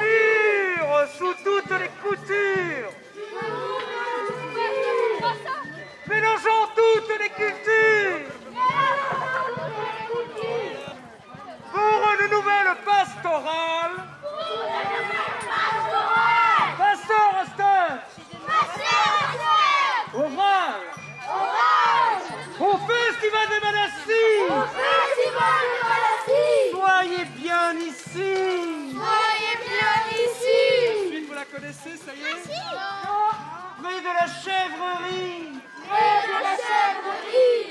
mûre sous toutes les coutures. Mélangeant toutes les cultures. Pour une nouvelle pastorale. Pasteur Astor. Oral. Au festival de Malassis. Soyez bien ici. Suite, vous la connaissez, ça y est? Près de la chèvrerie.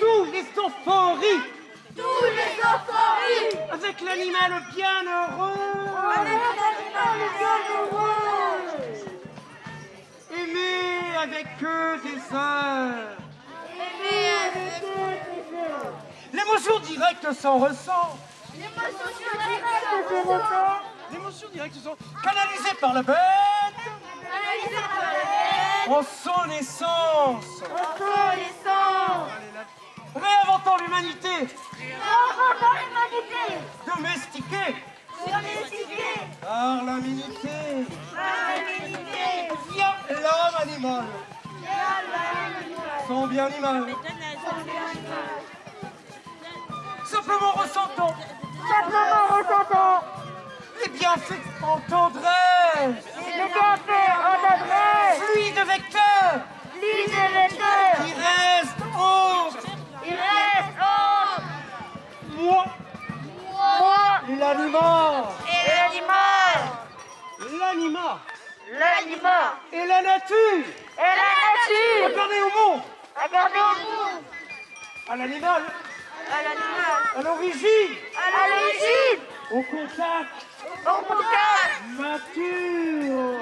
Tous les enfants rient. Avec l'animal bien heureux. Aimer avec eux des heures. L'émotion directe s'en ressent. L'émotion directe se sent canalisée par la bête. En son essence. Réinventant l'humanité. Domestiquée. Par l'aménité. Via l'homme animal. Son bien animal. Simplement ressentons. Les bienfaits en tendresse. Fluide vecteur. Qui reste autre. Moi. L'animal. Et la nature. Accordée au monde. À l'animal. À l'origine. Au contact. Mature.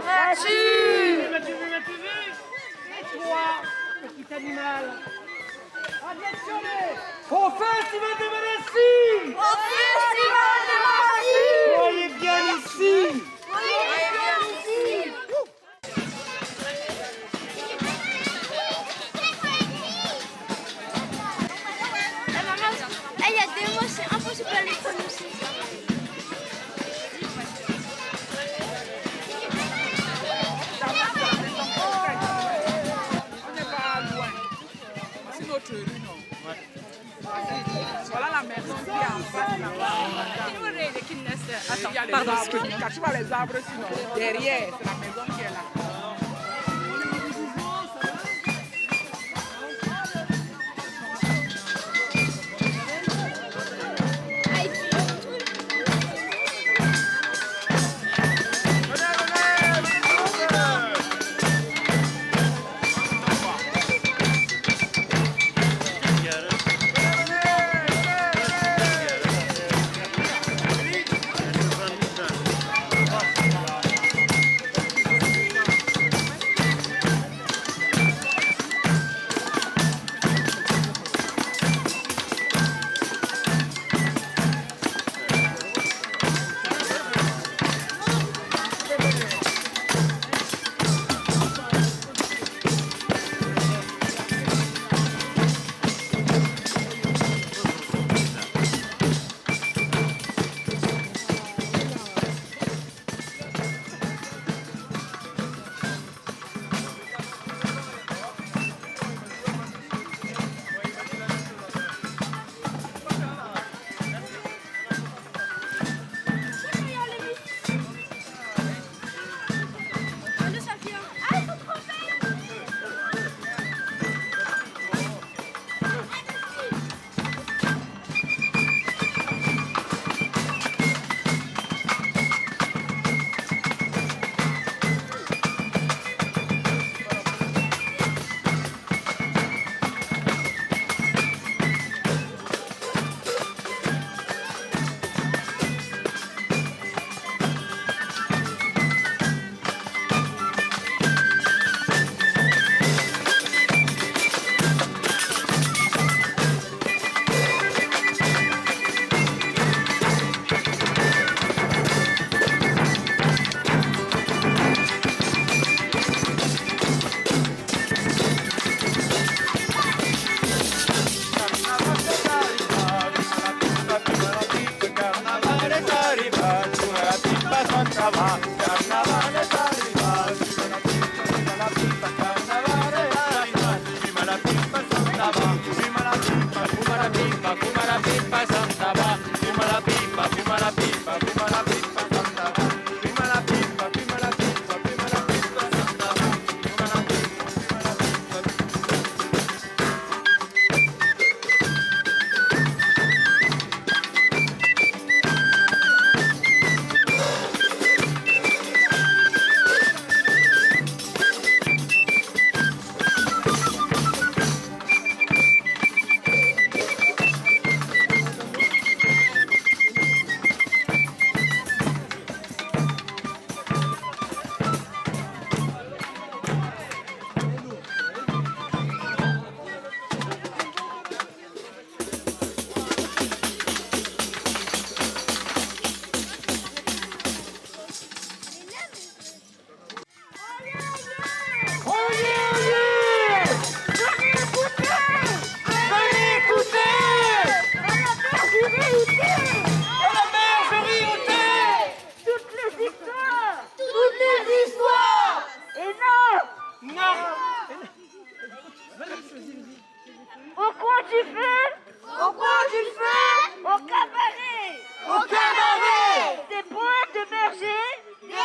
Et toi, petit animal. Au festival de Malassis. Soyez bien ici. Il y a des mots, c'est impossible à les prononcer. Voilà la maison qui est en face là-bas. Attends, pardon. Quand tu vois les arbres sinon, derrière, c'est la maison qui est là. Arriba, tu me la pipas, on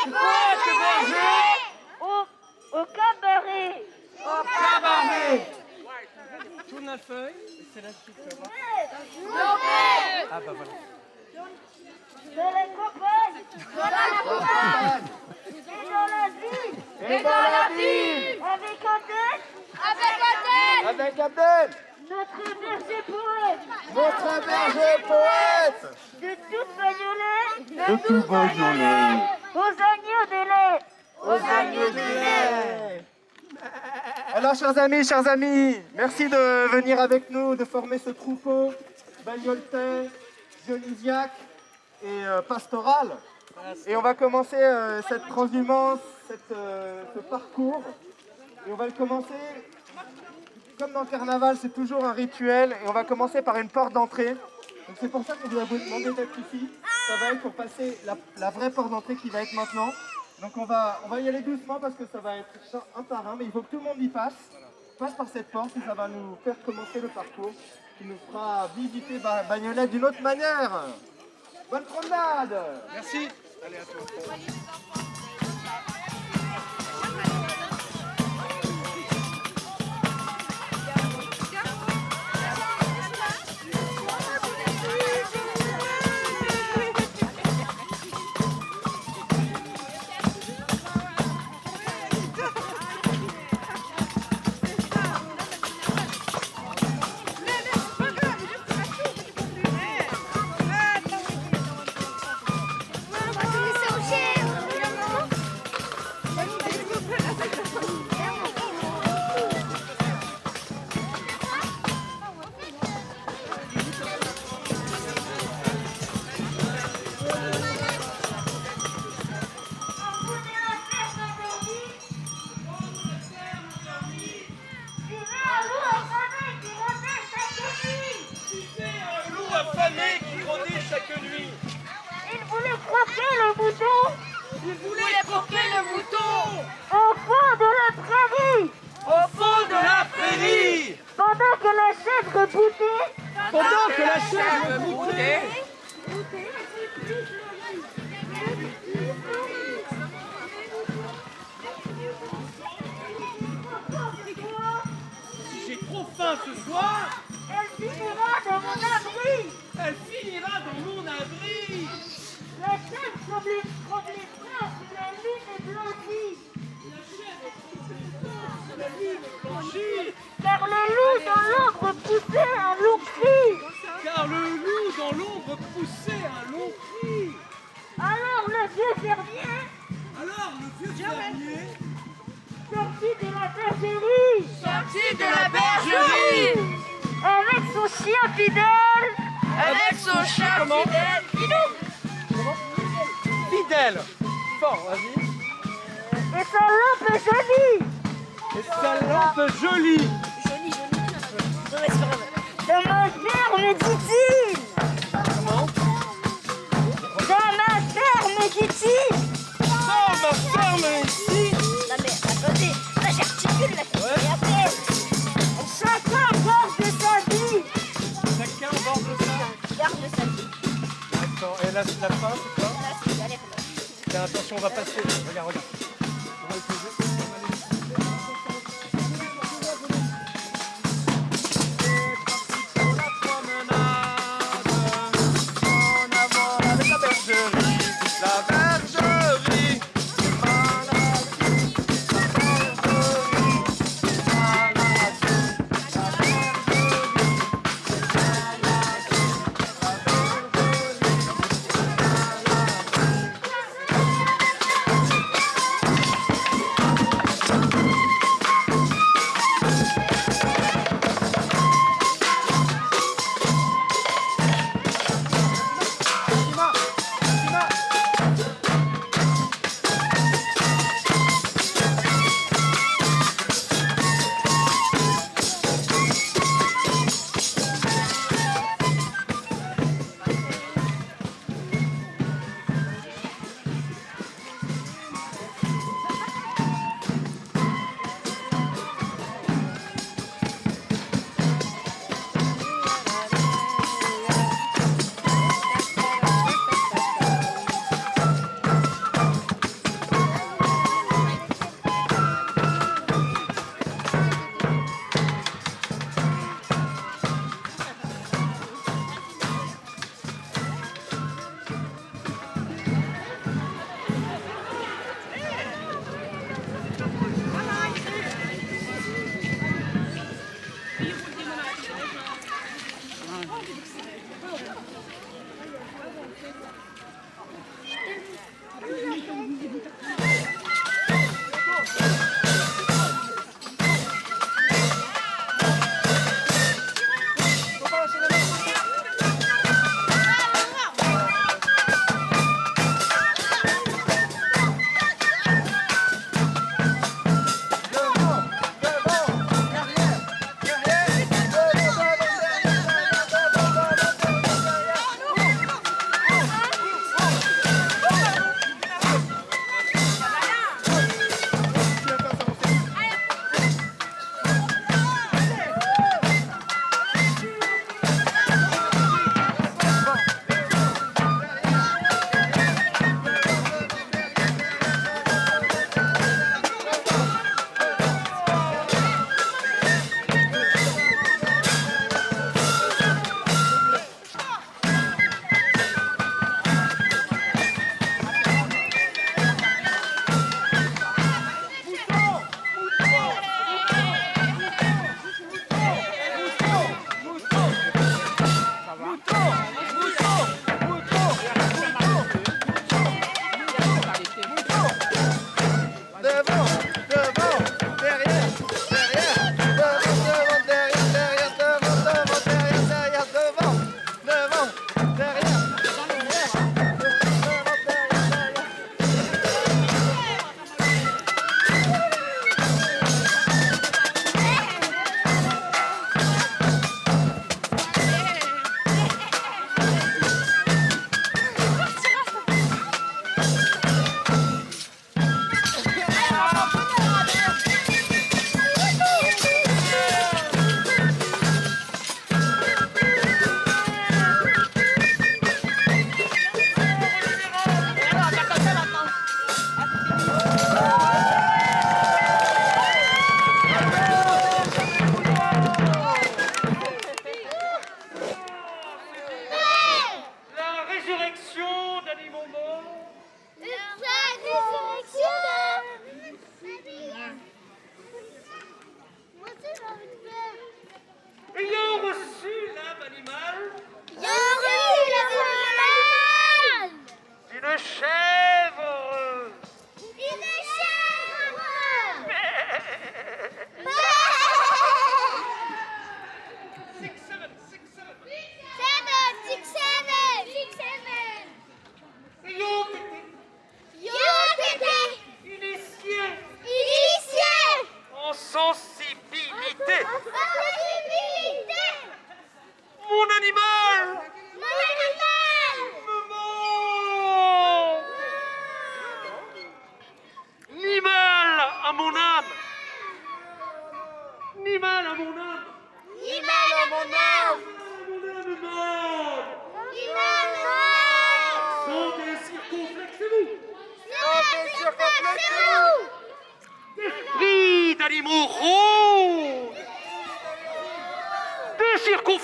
Poète berger. Au cabaret. Cabaret. Tourne la feuille. C'est la suite. Ah bah voilà. Dans la campagne. Dans la campagne. Et dans la ville. Avec Abdel. Avec Abdel, Notre berger poète. notre berger poète. De tout Bagnolet. De tout Beaujolais, Aux agneaux de lait. aux agneaux de lait. Alors, chers amis, merci de venir avec nous, de former ce troupeau bagnoltais, dionysiaque et pastoral. Et on va commencer cette transhumance, ce parcours. Et on va le commencer, comme dans le carnaval, c'est toujours un rituel. Et on va commencer par une porte d'entrée. Donc c'est pour ça qu'on vous a demandé d'être ici. Ça va être pour passer la vraie porte d'entrée qui va être maintenant. Donc on va y aller doucement parce que ça va être un par un. Mais il faut que tout le monde y passe. Passe par cette porte et ça va nous faire commencer le parcours qui nous fera visiter Bagnolet d'une autre manière. Bonne promenade! Merci. Allez, à toi. Il voulait croquer le mouton. Il voulait croquer le mouton Au fond de la prairie. au fond de la prairie. Pendant que la chèvre boutait. Pendant que la chèvre boutait. Si j'ai trop faim ce soir, Elle finira dans mon abri. elle finira dans mon abri. La chèvre comme les bras sous la lune est blanchie. La lune blanchit, Car le loup dans l'ombre poussait un long cri. car le loup dans l'ombre poussait un long cri. Alors le vieux fermier Alors le vieux fermier sortit de la bergerie. sortit de la bergerie Avec son chien fidèle. avec son chien fidèle. Fidèle. Fort, vas-y. Et sa lampe jolie. Et sa lampe jolie. Dans ma ferme, dit-il. Comment? Dans ma ferme, dit-il. Dans ma ferme ici. Non mais attendez, là j'articule là. Ouais. Et après, chacun garde sa vie. Chacun borde ça. Garde sa vie. Attends, et la fin, c'est quoi? Voilà, c'est galère. Tiens, attention, on va passer. Regarde, regarde. On va le poser.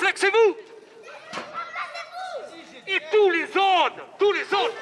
Relaxez-vous. Et tous les autres, tous les autres.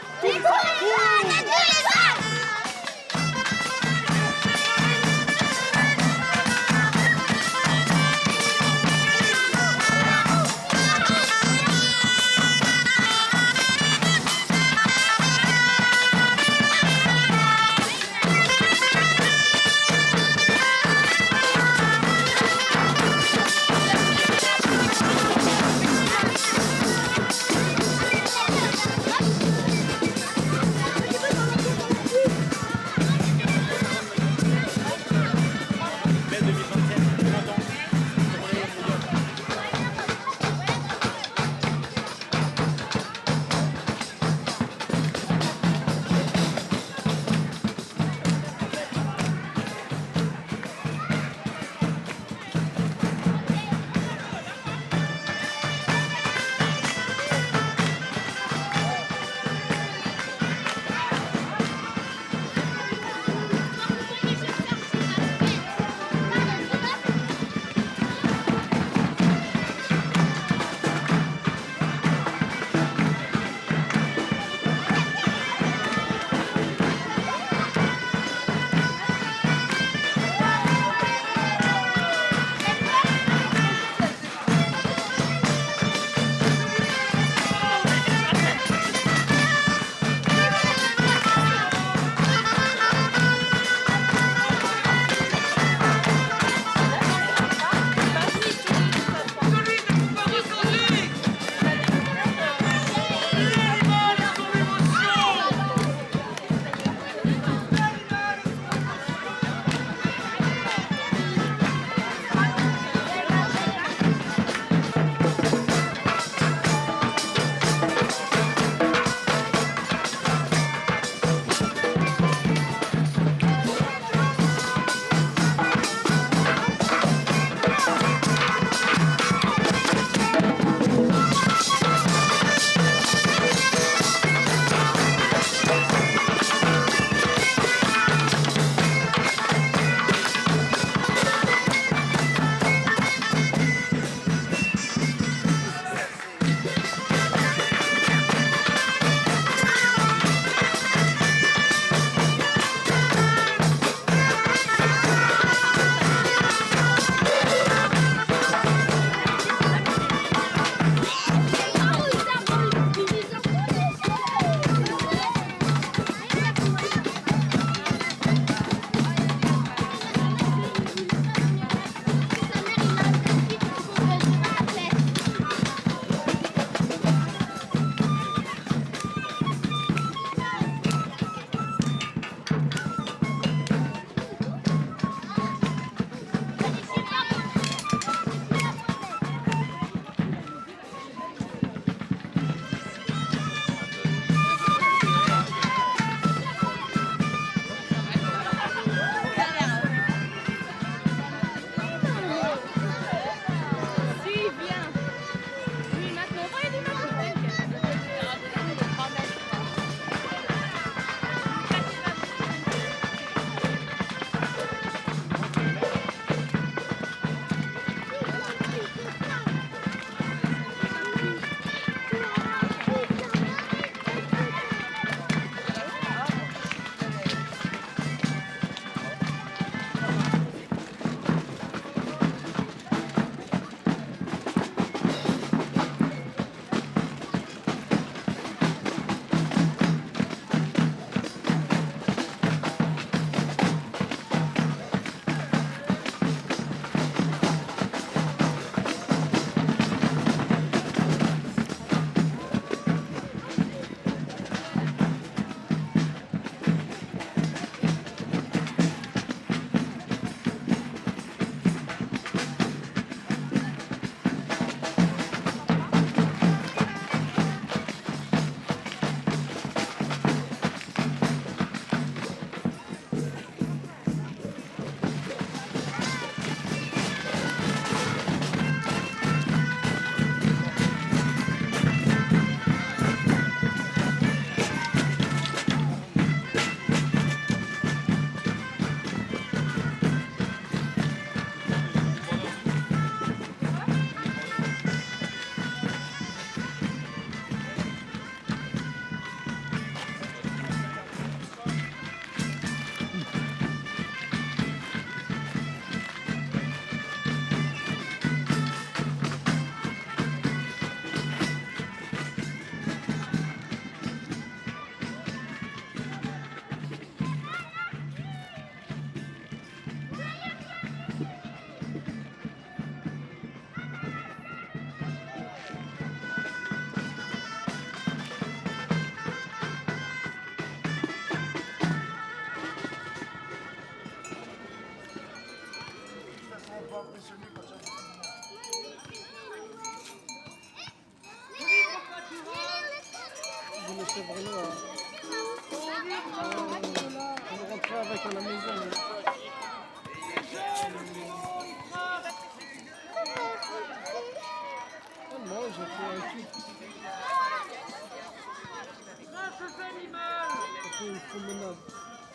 Ces animaux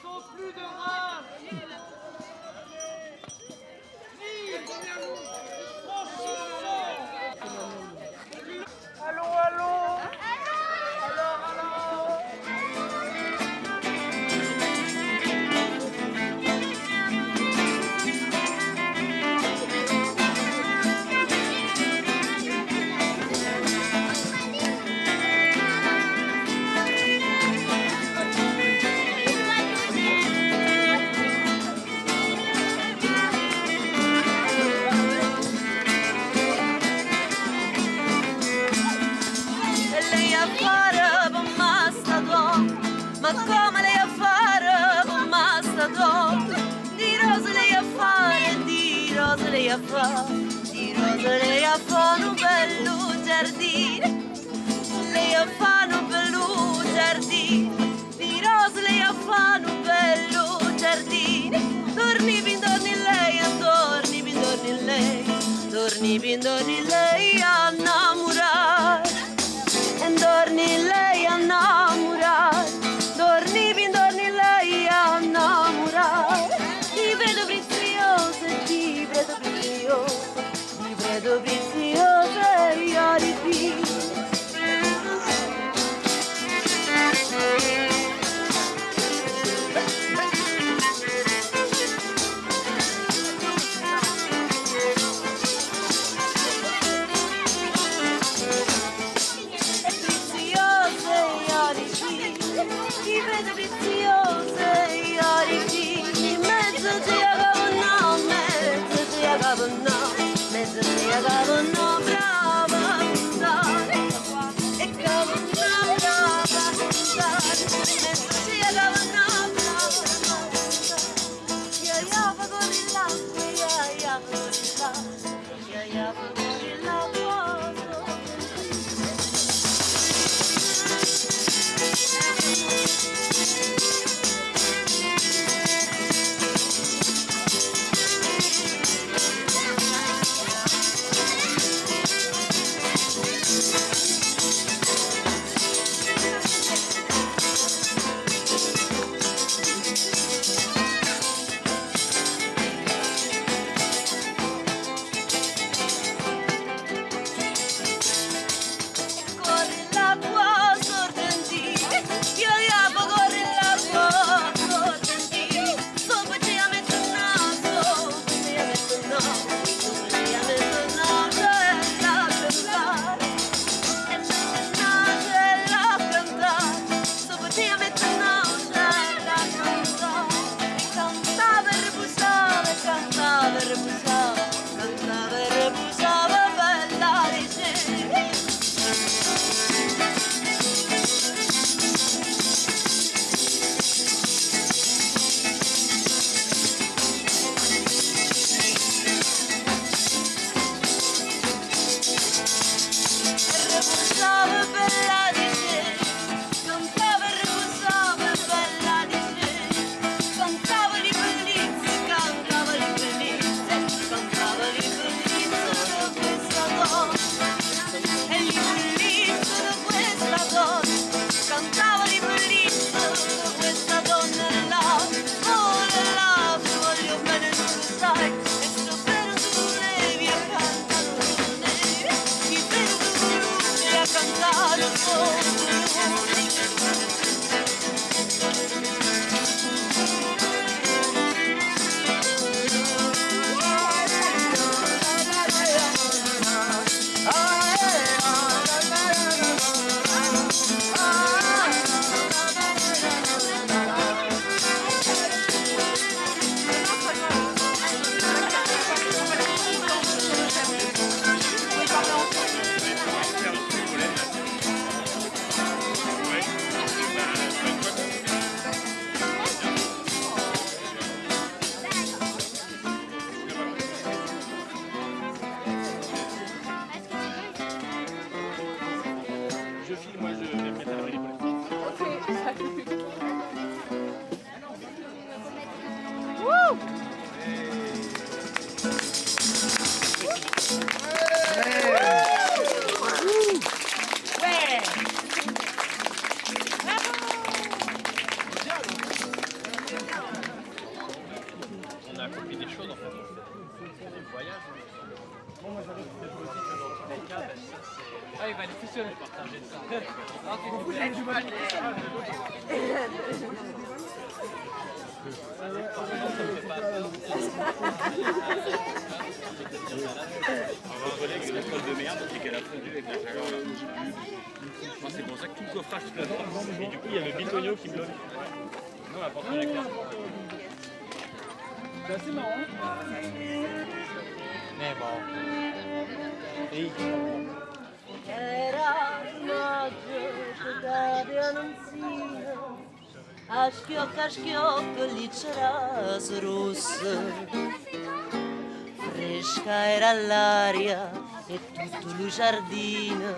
sont plus de race. Allô, allô. Alors. Lei a fare con mastodon, ma come lei a fare con mastodon? Di rose lei a fare, di rose lei a fare, di rose lei a fare un bello giardino. Lei a fare un bello giardino, di rose lei a fare un bello giardino. Torni pindorni lei, torni pindorni lei, torni pindorni lei a innamorare. E torni lei a innamorare, torni lei a innamorare. Ti vedo preziosa, ti vedo preziosa, ti vedo preziosa e io di più. chose en fait. Le voyage. Ah, il va aller tout seul partager ça. On va voler avec une alcool de merde et qu'elle a fondu avec la chaleur là. Moi, c'est pour ça que tout le coffrage se place. Et du coup, il y a le bitonio qui bloque. Nous, on a porté la carte. C'est assez marrant. Mais bon. Era maggio che cade a Nanzino, a schiocco lì c'era rossa. Fresca era l'aria e tutto il giardino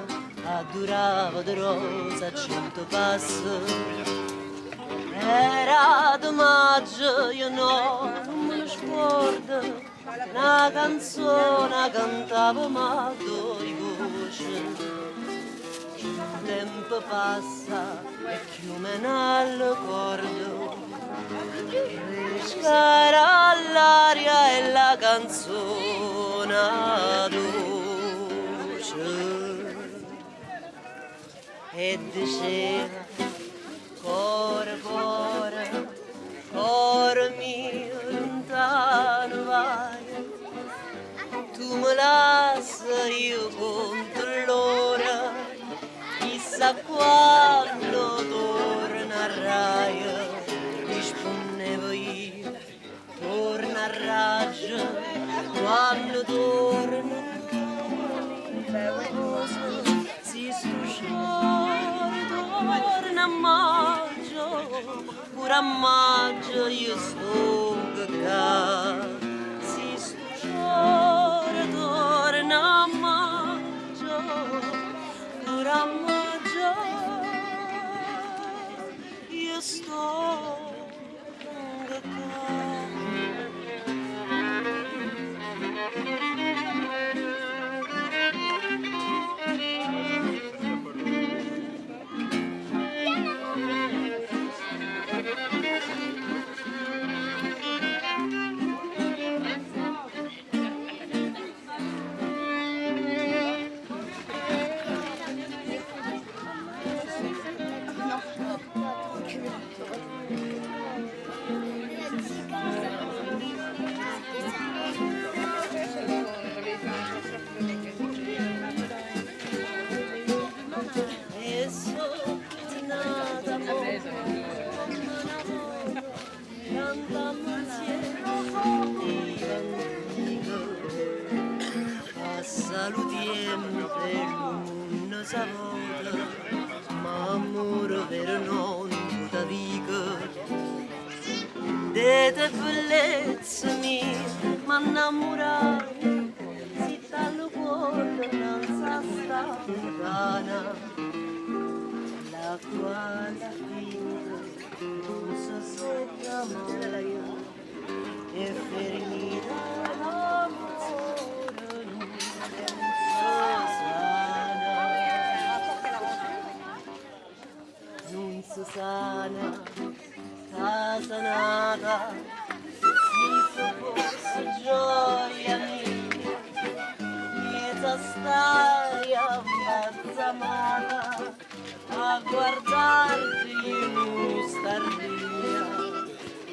adorava di rosa a 100 passi. Era di maggio, io no, non me lo scordo, una canzone cantava ma due voci. Il tempo passa e chiume nel cordo, fresca era l'aria e la canzone dolce. E diceva cuore, cuore, cuore mio lontano vai, tu me lasci, io conto l'ora, chissà quando tornerai, rispondevo io, torna a raggio, quando torna si stusciare, torna a maggio, pure a maggio io sto qua, si stusciare, torna a maggio, pure a maggio io sto qua. Salutiamo per l'uno savola, ma amore vero non tutta vita. Dete bellezza mia, ma innamorare, si dallo cuore non sa sta lontana, la quale vita non so se chiamare e ferita l'amore. Non si sana, casa nata, si fosse gioia mia, miezza staria imbalsamata, a guardarti in stardia,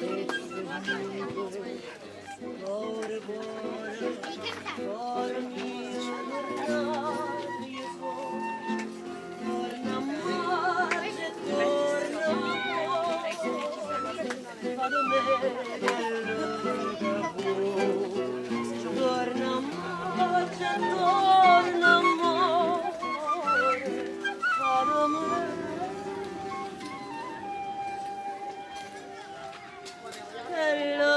e se dico, cuore, cuore, cuore mio, tornati io sono, torna a mare, torna a mare, vado bene da voi, torna a mare, torna a mare, vado bene. Hello.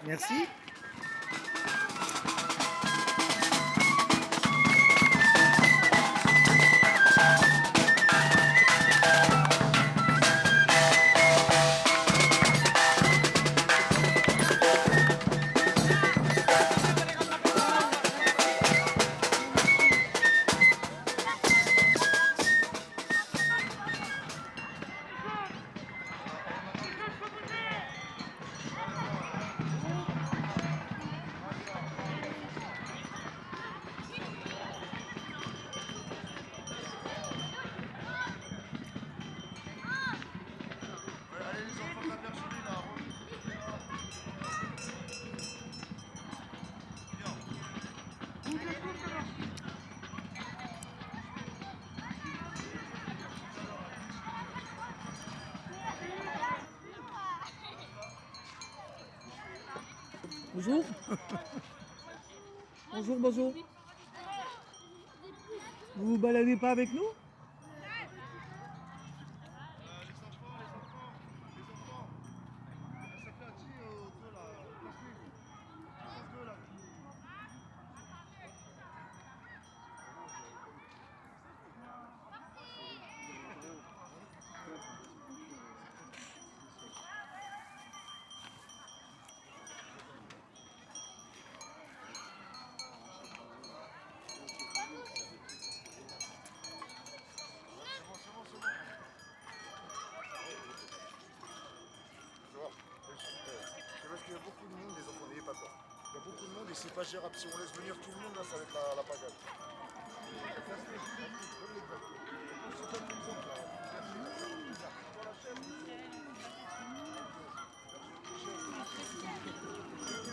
Merci. Bonjour. Bonjour, bonjour. Vous vous baladez pas avec nous? Parce qu'il y a beaucoup de monde, les enfants, n'ayez pas peur. Il y a beaucoup de monde et c'est pas gérable. Si on laisse venir tout le monde, là, ça va être la pagade.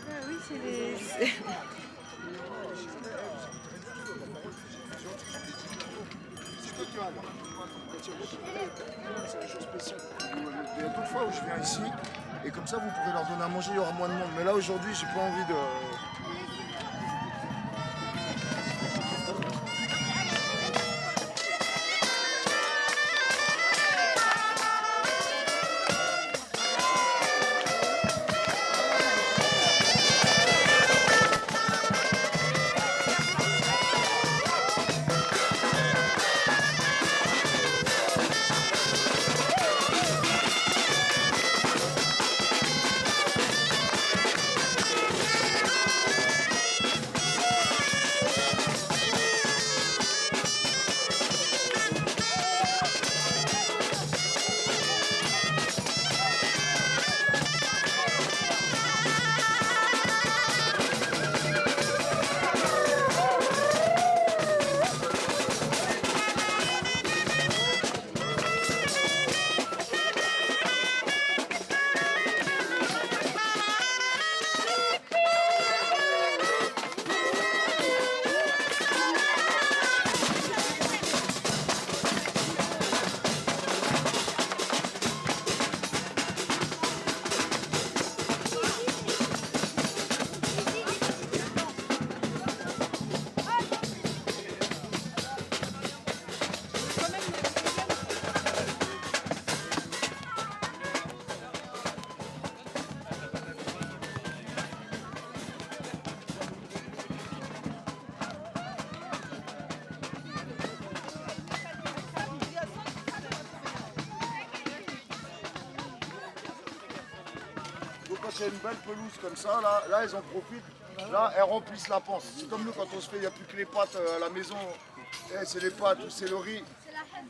Ah oui, c'est des... C'est une chose spéciale. Il y a d'autres fois où je viens ici et comme ça vous pourrez leur donner à manger, il y aura moins de monde. Mais là aujourd'hui, j'ai pas envie de. Donc quand il y a une belle pelouse comme ça, là elles en profitent, là elles remplissent la panse. C'est comme nous quand on se fait, il n'y a plus que les pâtes à la maison. Eh, c'est les pâtes ou c'est le riz.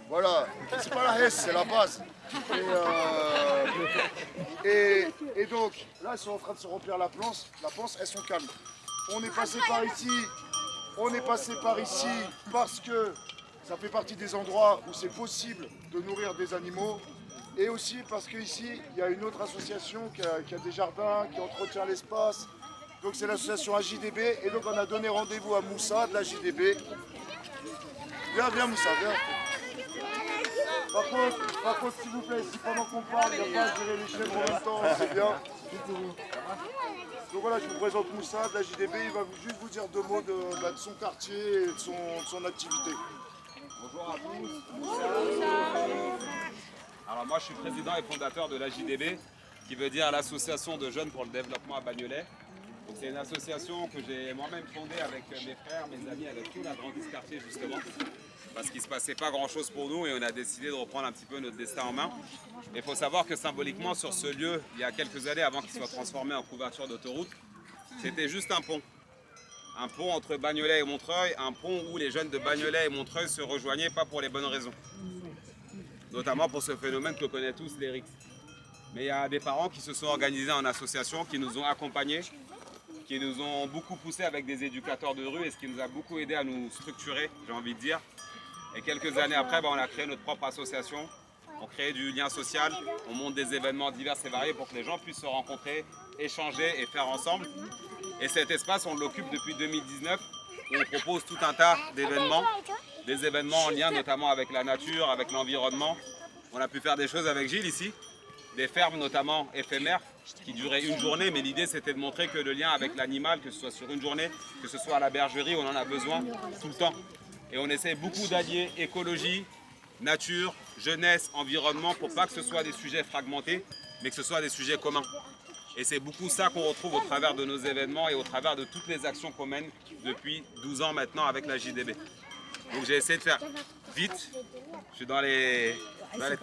Voilà, c'est pas la hesse, c'est la base. Et donc là elles sont en train de se remplir la panse, elles sont calmes. On est passé par ici, parce que ça fait partie des endroits où c'est possible de nourrir des animaux. Et aussi parce qu'ici, il y a une autre association qui a des jardins, qui entretient l'espace. Donc c'est l'association AJDB. Et donc on a donné rendez-vous à Moussa de la JDB. Viens Moussa, viens. Par contre, s'il vous plaît, si pendant qu'on parle, il n'y a pas à gérer les chèvres en même temps, c'est bien. Donc voilà, je vous présente Moussa de la JDB. Il va juste vous dire deux mots de son quartier et de son activité. Bonjour à tous. Alors Alors moi je suis président et fondateur de l'AJDB, qui veut dire l'Association de jeunes pour le développement à Bagnolet. Donc c'est une association que j'ai moi-même fondée avec mes frères, mes amis, avec tout l'agrandi ce quartier justement. Parce qu'il ne se passait pas grand-chose pour nous et on a décidé de reprendre un petit peu notre destin en main. Il faut savoir que symboliquement sur ce lieu, il y a quelques années avant qu'il soit transformé en couverture d'autoroute, c'était juste un pont. Un pont entre Bagnolet et Montreuil, un pont où les jeunes de Bagnolet et Montreuil se rejoignaient pas pour les bonnes raisons. Notamment pour ce phénomène que connaît tous les RICS. Mais il y a des parents qui se sont organisés en association, qui nous ont accompagnés, qui nous ont beaucoup poussés avec des éducateurs de rue et ce qui nous a beaucoup aidé à nous structurer, j'ai envie de dire. Et quelques années après, on a créé notre propre association, on crée du lien social, on monte des événements divers et variés pour que les gens puissent se rencontrer, échanger et faire ensemble. Et cet espace, on l'occupe depuis 2019, où on propose tout un tas d'événements, des événements en lien notamment avec la nature, avec l'environnement. On a pu faire des choses avec Gilles ici, des fermes notamment éphémères qui duraient une journée, mais l'idée c'était de montrer que le lien avec l'animal, que ce soit sur une journée, que ce soit à la bergerie, on en a besoin tout le temps. Et on essaie beaucoup d'allier écologie, nature, jeunesse, environnement, pour pas que ce soit des sujets fragmentés, mais que ce soit des sujets communs. Et c'est beaucoup ça qu'on retrouve au travers de nos événements et au travers de toutes les actions qu'on mène depuis 12 ans maintenant avec la JDB. Donc j'ai essayé de faire vite, je suis dans les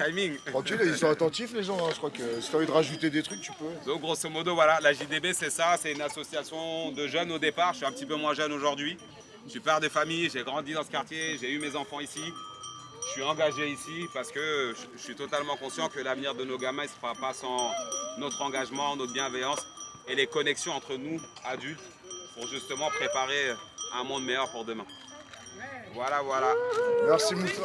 timings. Tranquille, ils sont attentifs les gens, hein. Je crois que si tu as envie de rajouter des trucs, tu peux. Donc grosso modo, voilà, la JDB c'est ça, c'est une association de jeunes au départ, je suis un petit peu moins jeune aujourd'hui. Je suis père de famille, j'ai grandi dans ce quartier, j'ai eu mes enfants ici. Je suis engagé ici parce que je suis totalement conscient que l'avenir de nos gamins ne se fera pas sans notre engagement, notre bienveillance et les connexions entre nous, adultes, pour justement préparer un monde meilleur pour demain. Voilà, voilà. Merci Moussa.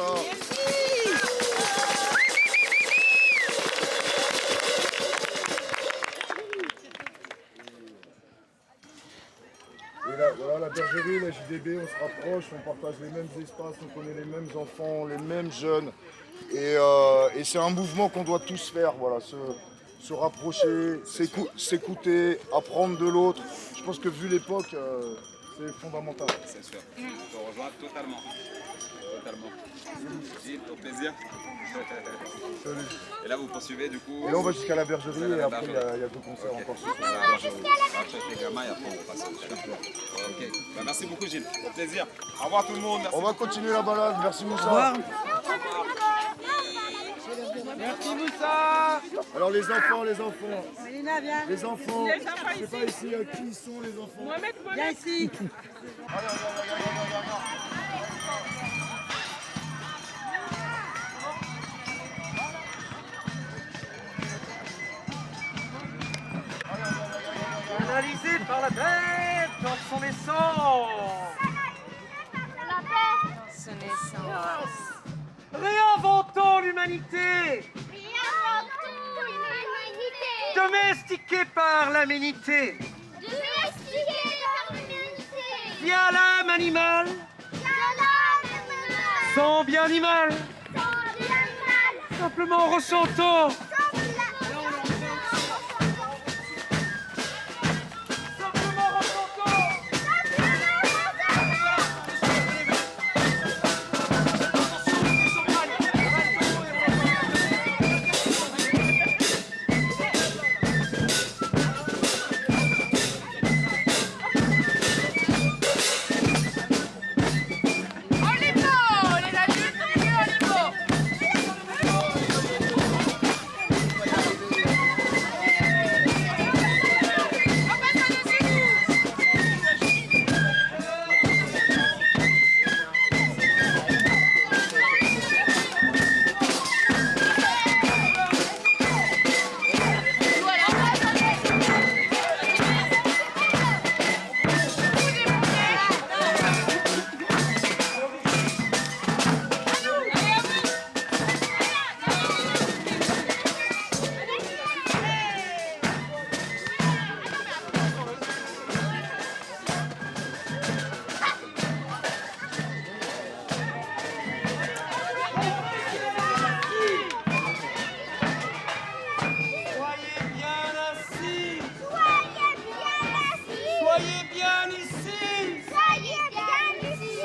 Et là, voilà la bergerie, la JDB, on se rapproche, on partage les mêmes espaces, on connaît les mêmes enfants, les mêmes jeunes. Et c'est un mouvement qu'on doit tous faire, voilà, se rapprocher, s'écouter, apprendre de l'autre. Je pense que vu l'époque, c'est fondamental. C'est sûr, je te rejoins totalement. Totalement. Gilles, au plaisir. Salut. Et là, vous poursuivez du coup. Et là, on va jusqu'à la bergerie et après, il y a 2 concerts encore ce soir. Les gamins et après, on passe au chef. Ok. Bah, merci beaucoup, Gilles. Au plaisir. Au revoir tout le monde. Merci. On va continuer la balade. Merci Moussa. Merci Moussa. Alors les enfants. Les enfants. Les enfants Je sais pas ici qui ils sont les enfants. Mohamed, viens ici. Analysé par la bête dans son essence. Son essence. Réinventons l'humanité. Domestiquée par l'aménité. Via l'âme animale. Son bien animal. Simplement ressentons.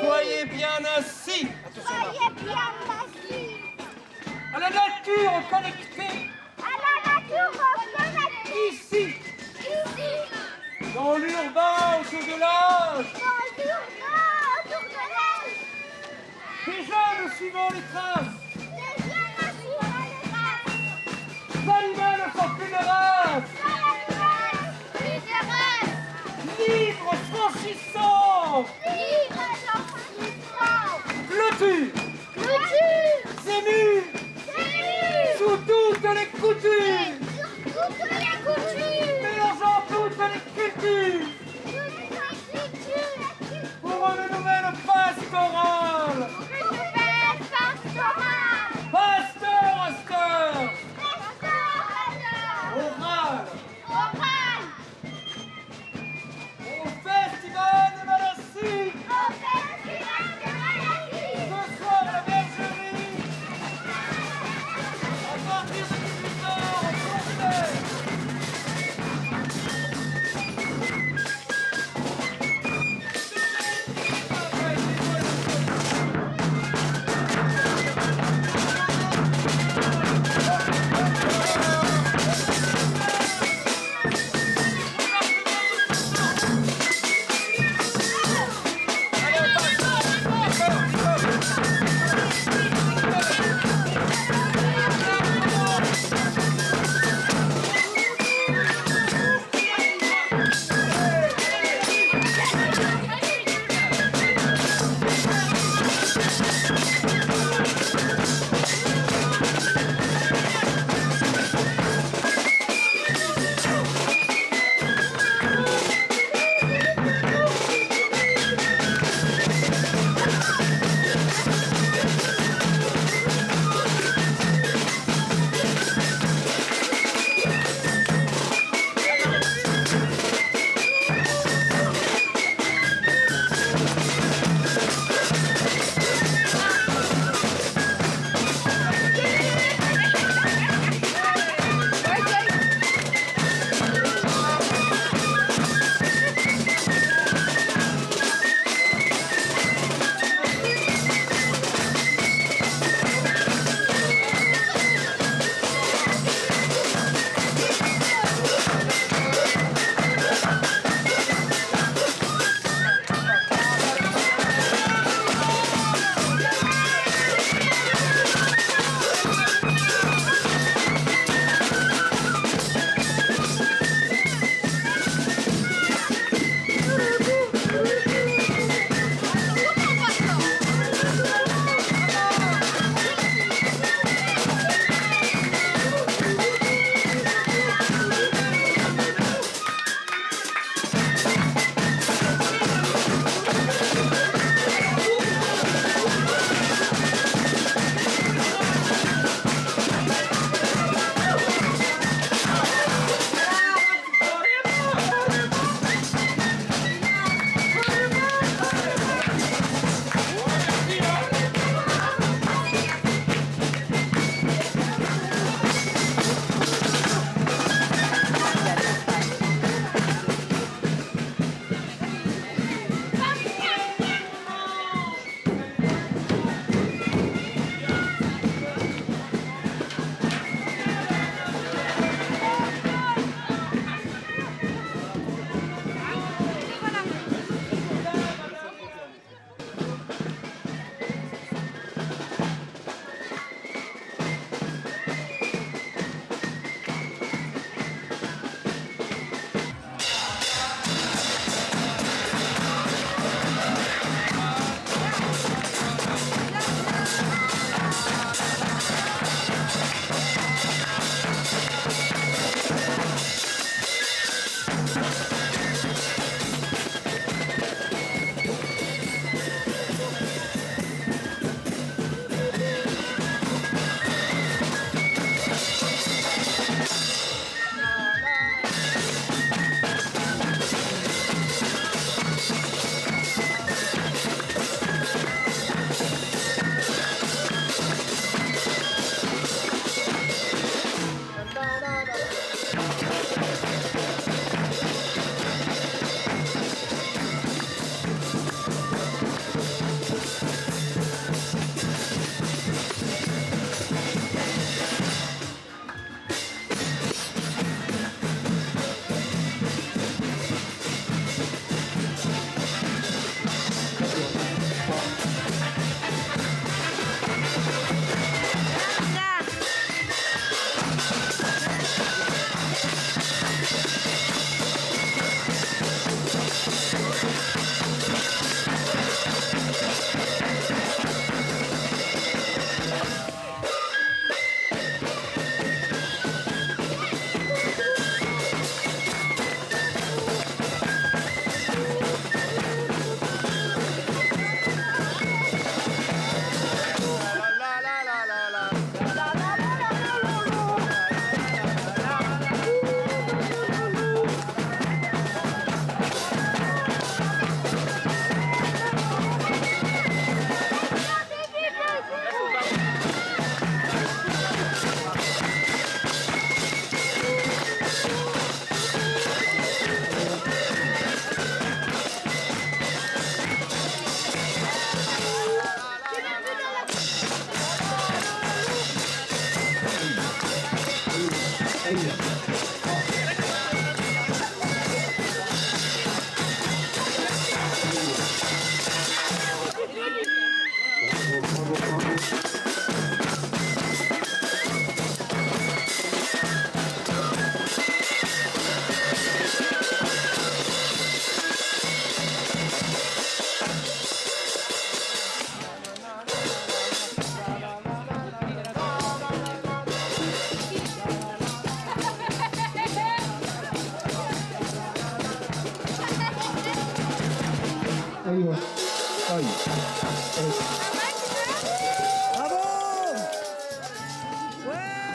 Soyez bien assis. À la nature nature connectée. À la nature connectée. Ici, Ici. dans l'urbain autour de l'âge. Dans l'urbain autour de l'âge. Des jeunes suivant les traces. Les jeunes suivant les traces. L'animal ne sont plus de race. L'animal, plus de race. Libre, franchissant. Libre sans Clôture. clôture. Zénith. C'est Sous toutes les coutures. toutes les coutures. Mélangeant toutes les cultures. Toutes les cultures. Pour une nouvelle pastorale. Une belle pastorale.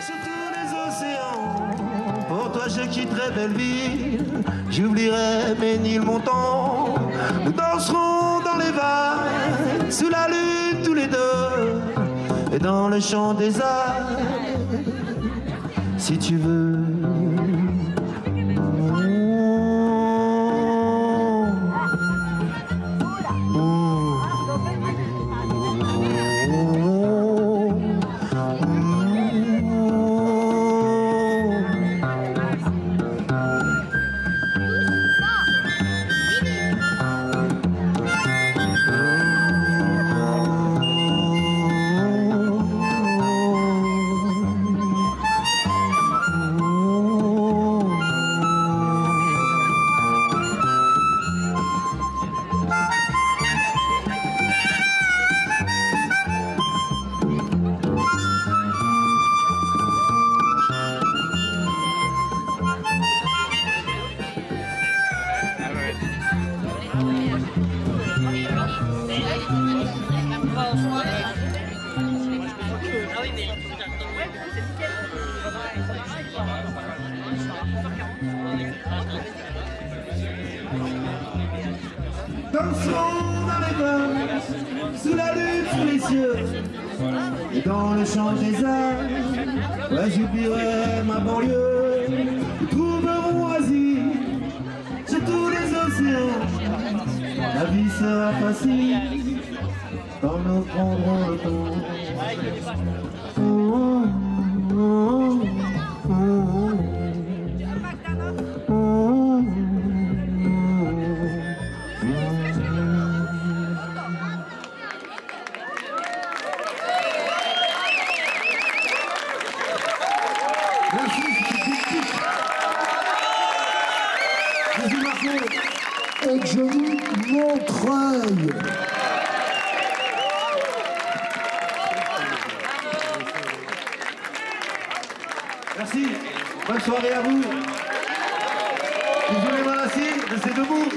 Sur tous les océans, pour toi je quitterai Belleville, j'oublierai mes Nils montants, nous danserons dans les vagues, sous la lune tous les deux, et dans le champ des arts, si tu veux. Dansons dans les vents, sous la lune, sous les cieux, et dans le champ des arts, ouais, j'oublierai ma banlieue. Nous trouverons asile sur tous les océans. La vie sera facile quand nous prendrons le temps. Oh, oh, oh, oh, oh. Et Johnny Montreuil. Merci, bonne soirée à vous. Vous voulez mal assis, restez debout.